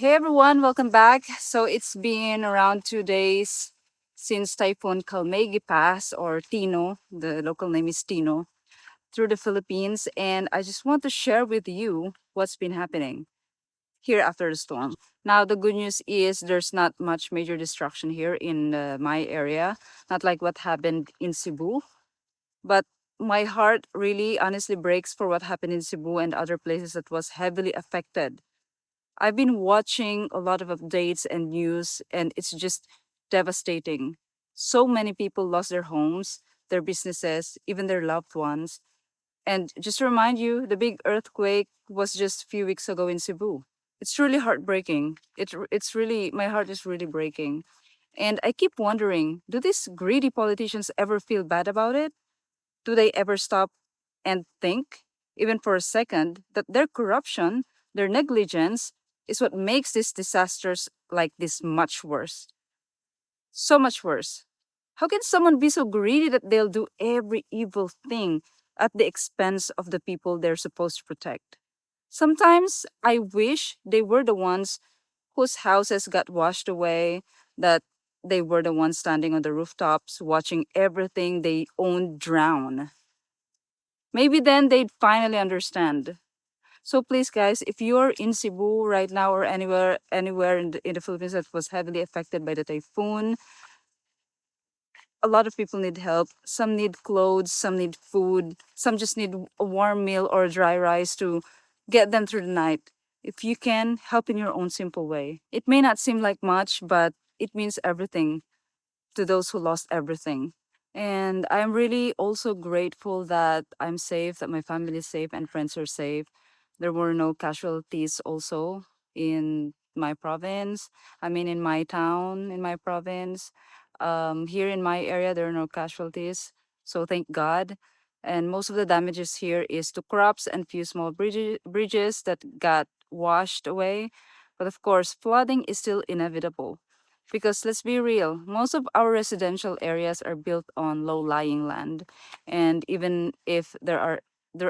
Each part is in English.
Hey everyone, welcome back. So it's been around 2 days since Typhoon Kalmaegi passed, or Tino, the local name is Tino, through the Philippines. And I just want to share with you what's been happening here after the storm. Now, the good news is there's not much major destruction here in my area, not like what happened in Cebu. But my heart really honestly breaks for what happened in Cebu and other places that was heavily affected. I've been watching a lot of updates and news, and it's just devastating. So many people lost their homes, their businesses, even their loved ones. And just to remind you, the big earthquake was just a few weeks ago in Cebu. It's truly heartbreaking. It's really, my heart is really breaking. And I keep wondering, do these greedy politicians ever feel bad about it? Do they ever stop and think, even for a second, that their corruption, their negligence, is what makes these disasters like this much worse? So much worse. How can someone be so greedy that they'll do every evil thing at the expense of the people they're supposed to protect? Sometimes I wish they were the ones whose houses got washed away, that they were the ones standing on the rooftops watching everything they owned drown. Maybe then they'd finally understand. So please, guys, if you're in Cebu right now or anywhere in the Philippines that was heavily affected by the typhoon, a lot of people need help. Some need clothes, some need food, some just need a warm meal or dry rice to get them through the night. If you can, help in your own simple way. It may not seem like much, but it means everything to those who lost everything. And I'm really also grateful that I'm safe, that my family is safe, and friends are safe. There were no casualties also in my province. I mean, in my town, in my province. Here in my area, there are no casualties. So thank God. And most of the damages here is to crops and few small bridges that got washed away. But of course, flooding is still inevitable. Because let's be real, most of our residential areas are built on low-lying land, and even if there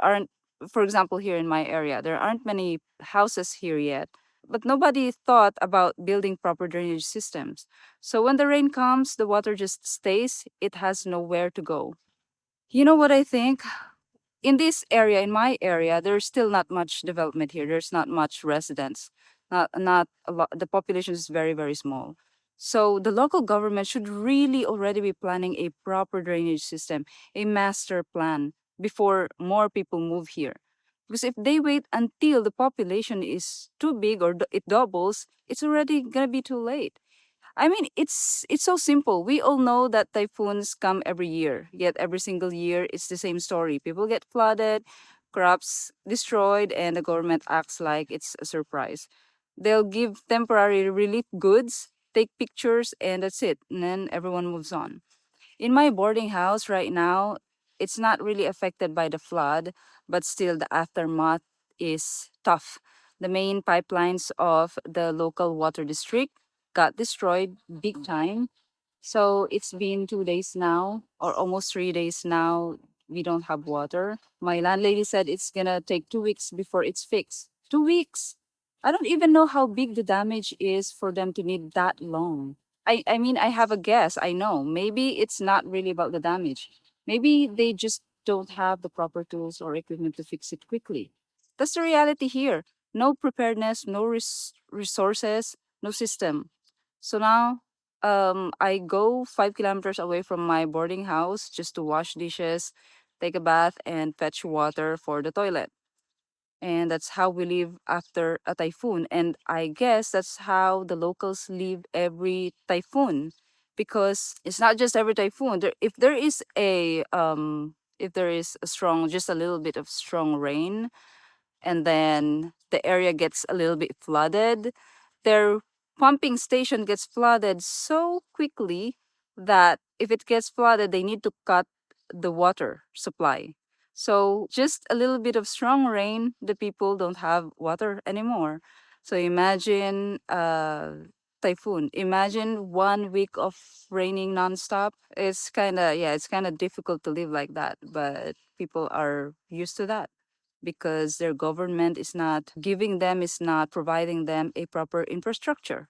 aren't, for example, here in my area, there aren't many houses here yet. But nobody thought about building proper drainage systems. So when the rain comes, the water just stays. It has nowhere to go. You know what I think? In this area, in my area, there's still not much development here. There's not much residents. Not a lot. The population is very very small. So the local government should really already be planning a proper drainage system, a master plan before more people move here. Because if they wait until the population is too big or it doubles, it's already gonna be too late. I mean, it's so simple. We all know that typhoons come every year. Yet every single year, it's the same story. People get flooded, crops destroyed, and the government acts like it's a surprise. They'll give temporary relief goods, take pictures, and that's it. And then everyone moves on. In my boarding house right now, it's not really affected by the flood, but still the aftermath is tough. The main pipelines of the local water district got destroyed big time. So it's been 2 days now, or almost 3 days now. We don't have water. My landlady said it's gonna take 2 weeks before it's fixed. 2 weeks. I don't even know how big the damage is for them to need that long. I mean, I have a guess. I know. Maybe it's not really about the damage. Maybe they just don't have the proper tools or equipment to fix it quickly. That's the reality here. No preparedness, no resources, no system. So now, I go 5 kilometers away from my boarding house just to wash dishes, take a bath, and fetch water for the toilet. And that's how we live after a typhoon. And I guess that's how the locals live every typhoon, because it's not just every typhoon. If there is a strong, just a little bit of strong rain, and then the area gets a little bit flooded, their pumping station gets flooded so quickly that if it gets flooded, they need to cut the water supply. So just a little bit of strong rain, the people don't have water anymore. So imagine typhoon. Imagine 1 week of raining nonstop. It's kind of difficult to live like that, but people are used to that. because their government is not giving them, is not providing them a proper infrastructure.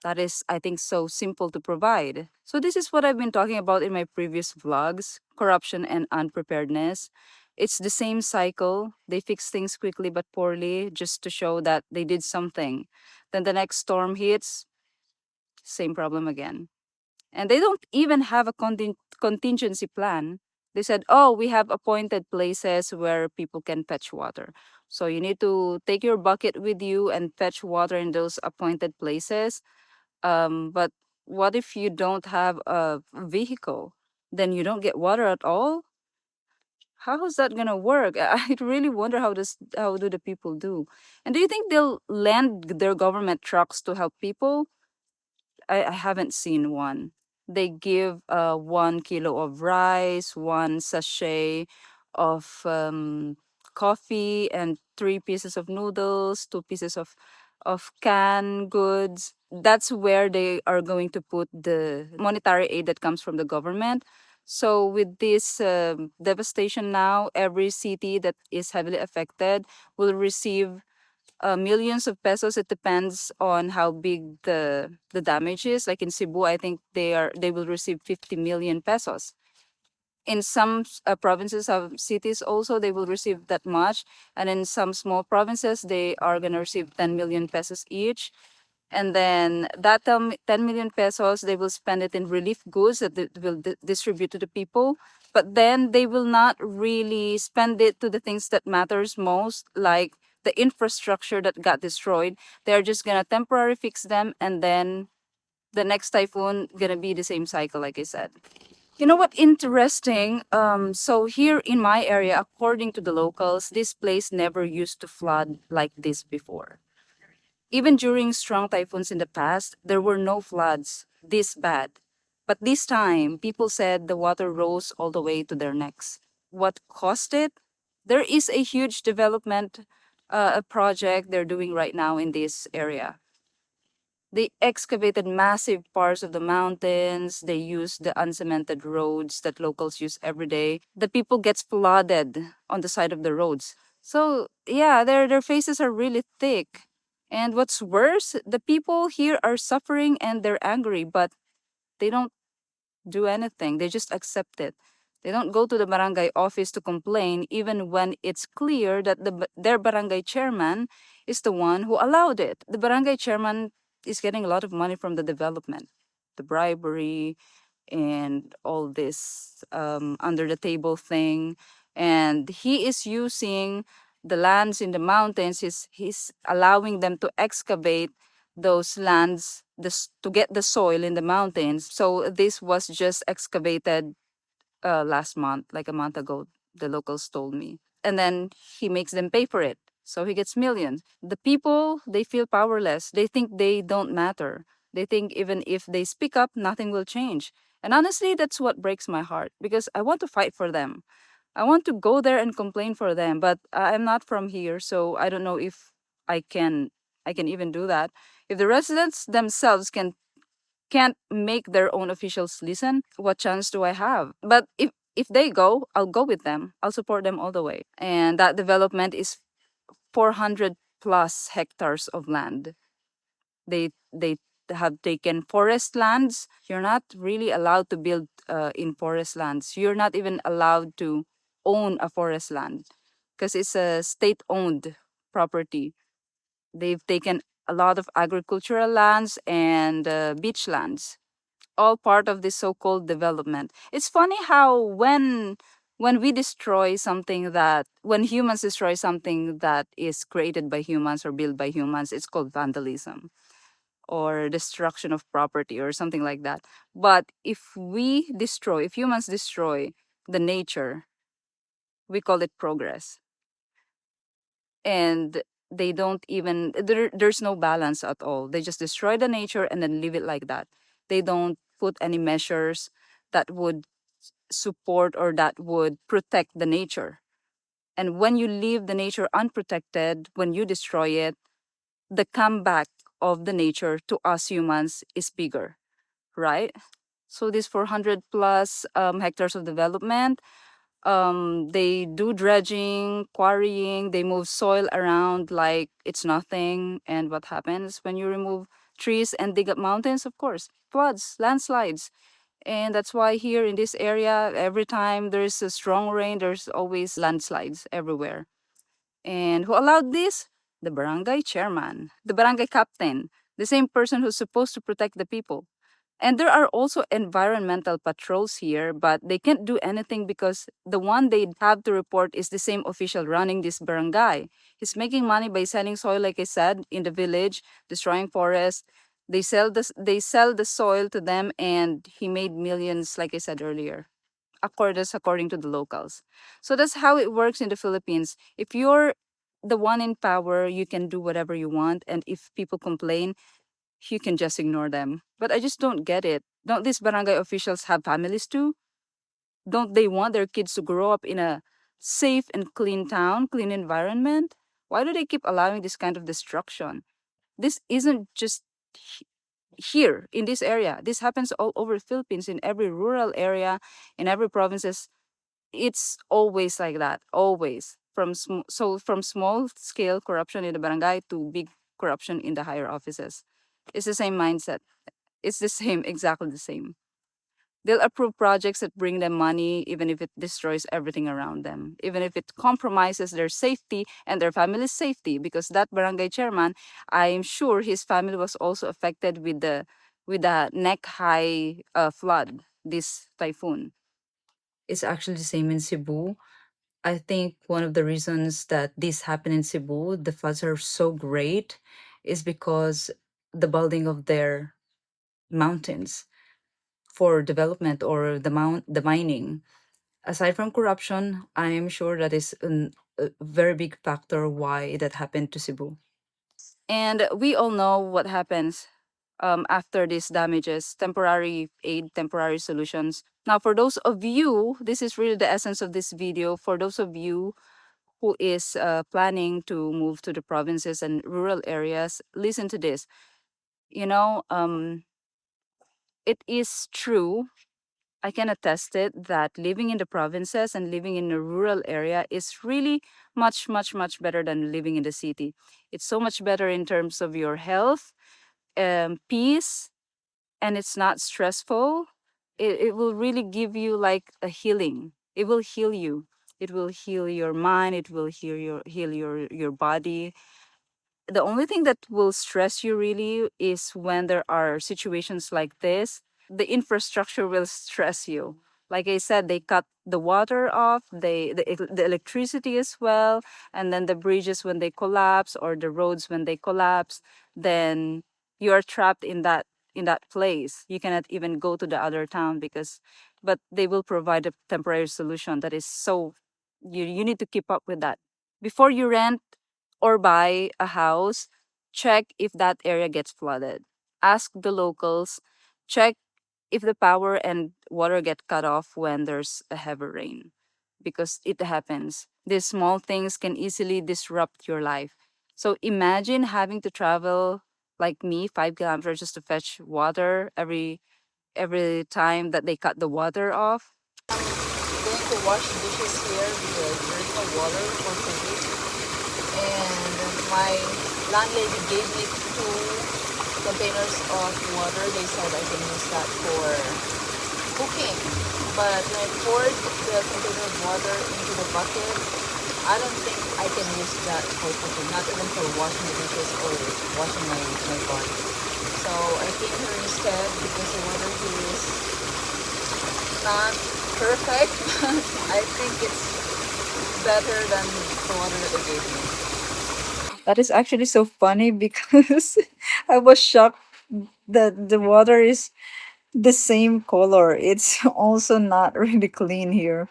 That is, I think, so simple to provide. So, this is what I've been talking about in my previous vlogs: corruption and unpreparedness. It's the same cycle. They fix things quickly but poorly just to show that they did something. Then the next storm hits, same problem again. And they don't even have a contingency plan. They said, oh, we have appointed places where people can fetch water. So you need to take your bucket with you and fetch water in those appointed places. But what if you don't have a vehicle? Then you don't get water at all? How is that gonna work? I really wonder how do the people do. And do you think they'll lend their government trucks to help people? I haven't seen one. They give 1 kilo of rice, one sachet of coffee, and 3 pieces of noodles, 2 pieces of canned goods. That's where they are going to put the monetary aid that comes from the government. So with this devastation now, every city that is heavily affected will receive millions of pesos. It depends on how big the damage is. Like in Cebu, I think they will receive 50 million pesos. In some provinces of cities also they will receive that much, and in some small provinces they are going to receive 10 million pesos each. And then that 10 million pesos, they will spend it in relief goods that they will distribute to the people. But then they will not really spend it to the things that matters most, like the infrastructure that got destroyed. They're just going to temporarily fix them, and then the next typhoon going to be the same cycle, like I said. You know what interesting? So here in my area, according to the locals, this place never used to flood like this before. Even during strong typhoons in the past, there were no floods this bad. But this time, people said the water rose all the way to their necks. What caused it? There is a huge development a project they're doing right now in this area. They excavated massive parts of the mountains. They used the uncemented roads that locals use every day. The people gets flooded on the side of the roads. So yeah, their faces are really thick. And what's worse, the people here are suffering and they're angry, but they don't do anything. They just accept it. They don't go to the barangay office to complain, even when it's clear that their barangay chairman is the one who allowed it. The barangay chairman is getting a lot of money from the development, the bribery, and all this under the table thing. And he is using the lands in the mountains. He's allowing them to excavate those lands to get the soil in the mountains. So this was just excavated last month, like a month ago, the locals told me. And then he makes them pay for it. So he gets millions. The people, they feel powerless. They think they don't matter. They think even if they speak up, nothing will change. And honestly, that's what breaks my heart because I want to fight for them. I want to go there and complain for them, but I'm not from here, so I don't know if I can I can even do that. If the residents themselves can't make their own officials listen, what chance do I have? But if they go, I'll go with them. I'll support them all the way. And that development is 400 plus hectares of land. They have taken forest lands. You're not really allowed to build in forest lands. You're not even allowed to own a forest land because it's a state owned property. They've taken a lot of agricultural lands and beach lands, all part of this so-called development. It's funny how when we destroy something that when humans destroy something that is created by humans or built by humans, it's called vandalism or destruction of property or something like that. But if humans destroy the nature, we call it progress. And they don't even there's no balance at all. They just destroy the nature and then leave it like that. They don't put any measures that would support or that would protect the nature. And when you leave the nature unprotected, when you destroy it, the comeback of the nature to us humans is bigger, right? So this 400 plus hectares of development, They do dredging, quarrying, they move soil around like it's nothing. And what happens when you remove trees and dig up mountains? Of course, floods, landslides. And that's why here in this area, every time there's a strong rain, there's always landslides everywhere. And who allowed this? The barangay chairman, the barangay captain, the same person who's supposed to protect the people. And there are also environmental patrols here, but they can't do anything because the one they have to report is the same official running this barangay. He's making money by selling soil, like I said, in the village, destroying forests. They sell the soil to them, and he made millions, like I said earlier, according to the locals. So that's how it works in the Philippines. If you're the one in power, you can do whatever you want, and if people complain, you can just ignore them. But I just don't get it. Don't these barangay officials have families too? Don't they want their kids to grow up in a safe and clean town, clean environment? Why do they keep allowing this kind of destruction? This isn't just he- here in this area. This happens all over the Philippines, in every rural area, in every provinces. It's always like that, always. From small scale corruption in the barangay to big corruption in the higher offices. It's the same mindset. It's the same, exactly the same. They'll approve projects that bring them money, even if it destroys everything around them, even if it compromises their safety and their family's safety. Because that barangay chairman, I'm sure his family was also affected with the neck high flood, this typhoon. It's actually the same in Cebu. I think one of the reasons that this happened in Cebu, the floods are so great, is because the building of their mountains for development, or the mining. Aside from corruption, I am sure that is a very big factor why that happened to Cebu. And we all know what happens after these damages: temporary aid, temporary solutions. Now, for those of you, this is really the essence of this video. For those of you who is planning to move to the provinces and rural areas, listen to this. You know, it is true. I can attest it that living in the provinces and living in a rural area is really much, much, much better than living in the city. It's so much better in terms of your health, peace, and it's not stressful. It will really give you like a healing. It will heal you. It will heal your mind. It will heal your body. The only thing that will stress you really is when there are situations like this. The infrastructure will stress you. Like I said, they cut the water off, the electricity as well, and then the bridges when they collapse, or the roads when they collapse, then you are trapped in that place. You cannot even go to the other town, because but they will provide a temporary solution that is so you need to keep up with that. Before you rent or buy a house, check if that area gets flooded. Ask the locals, check if the power and water get cut off when there's a heavy rain, because it happens. These small things can easily disrupt your life. So imagine having to travel like me 5 kilometers just to fetch water every time that they cut the water off. Going to wash dishes here because there's no water for 2 weeks. And my landlady gave me 2 containers of water. They said I can use that for cooking. But when I poured the container of water into the bucket, I don't think I can use that for cooking, not even for washing the dishes or washing my body. So I came here instead because the water here is not perfect. I think it's better than the water that they gave me. That is actually so funny because I was shocked that the water is the same color. It's also not really clean here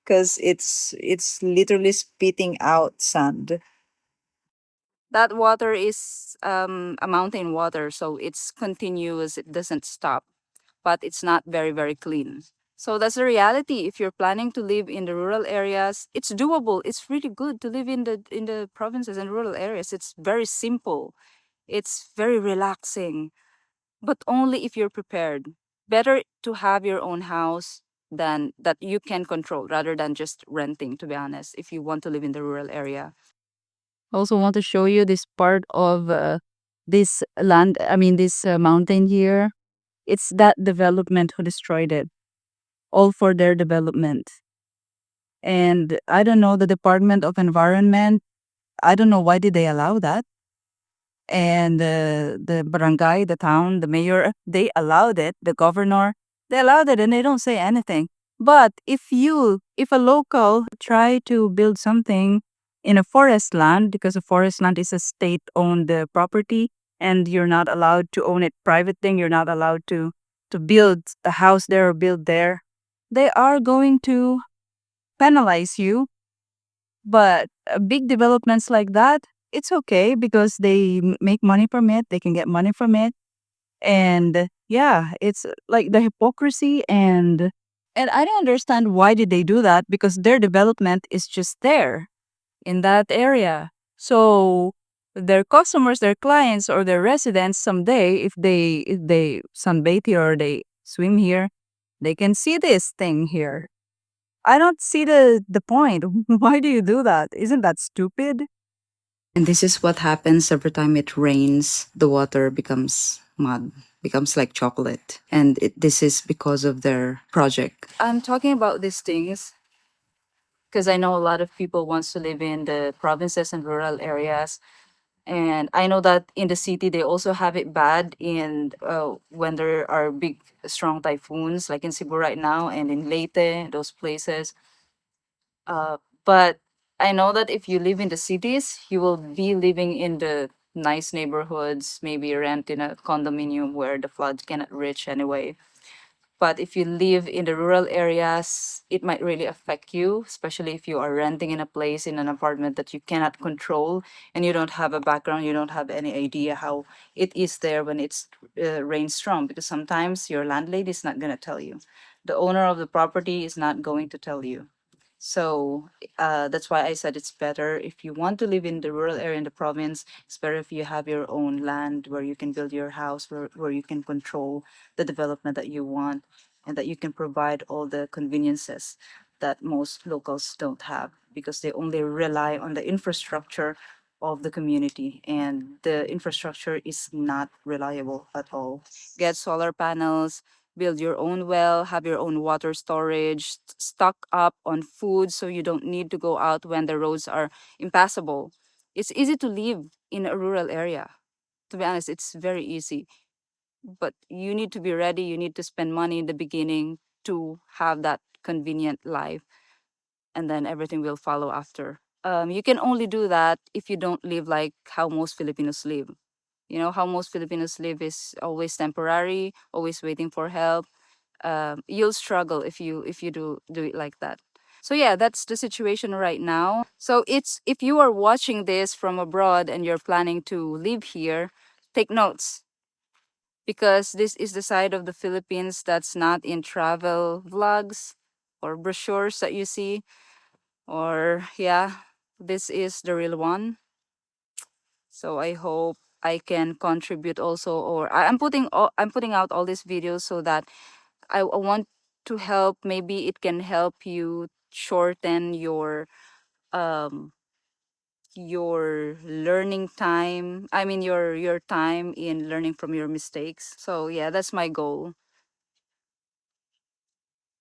because it's literally spitting out sand. That water is a mountain water, so it's continuous. It doesn't stop, but it's not very very clean. So that's the reality. If you're planning to live in the rural areas, it's doable. It's really good to live in the provinces and rural areas. It's very simple. It's very relaxing, but only if you're prepared. Better to have your own house than that you can control rather than just renting, to be honest, if you want to live in the rural area. Also want to show you this part of this land, I mean, this mountain here. It's that development who destroyed it, all for their development. And I don't know, the Department of Environment, I don't know why did they allow that. And the barangay, the town, the mayor, they allowed it. The governor, they allowed it, and they don't say anything. But if a local try to build something in a forest land, because a forest land is a state-owned property, and you're not allowed to own it private thing, you're not allowed to build a house there or build there. They are going to penalize you. But big developments like that, it's okay because they make money from it. They can get money from it, and yeah, it's like the hypocrisy and I don't understand why did they do that because their development is just there in that area. So their customers, their clients, or their residents someday, if they sunbathe here or they swim here, they can see this thing here. I don't see the point. Why do you do that? Isn't that stupid? And this is what happens every time it rains. The water becomes mud, becomes like chocolate. And this is because of their project. I'm talking about these things because I know a lot of people wants to live in the provinces and rural areas. And I know that in the city they also have it bad in when there are big strong typhoons like in Cebu right now and in Leyte, those places. Uh, but I know that if you live in the cities, you will be living in the nice neighborhoods, maybe rent in a condominium where the flood cannot reach anyway. But if you live in the rural areas, it might really affect you, especially if you are renting in a place in an apartment that you cannot control and you don't have a background, you don't have any idea how it is there when it's rains strong. Because sometimes your landlady is not going to tell you, the owner of the property is not going to tell you. So that's why I said it's better if you want to live in the rural area in the province. It's better if you have your own land where you can build your house, where you can control the development that you want, and that you can provide all the conveniences that most locals don't have because they only rely on the infrastructure of the community, and the infrastructure is not reliable at all. Get solar panels, build your own well, have your own water storage, stock up on food so you don't need to go out when the roads are impassable. It's easy to live in a rural area. To be honest, it's very easy. But you need to be ready, you need to spend money in the beginning to have that convenient life, and then everything will follow after. You can only do that if you don't live like how most Filipinos live. You know how most Filipinos live is always temporary, always waiting for help. You'll struggle if you do it like that. So yeah, that's the situation right now. So it's if you are watching this from abroad and you're planning to live here, take notes because this is the side of the Philippines that's not in travel vlogs or brochures that you see. Or yeah, this is the real one. So I hope I can contribute also, or I'm putting out all these videos so that I want to help. Maybe it can help you shorten um your learning time. I mean your time in learning from your mistakes. So yeah, that's my goal.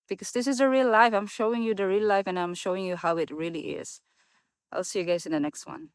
Because this is a real life. I'm showing you the real life and I'm showing you how it really is. I'll see you guys in the next one.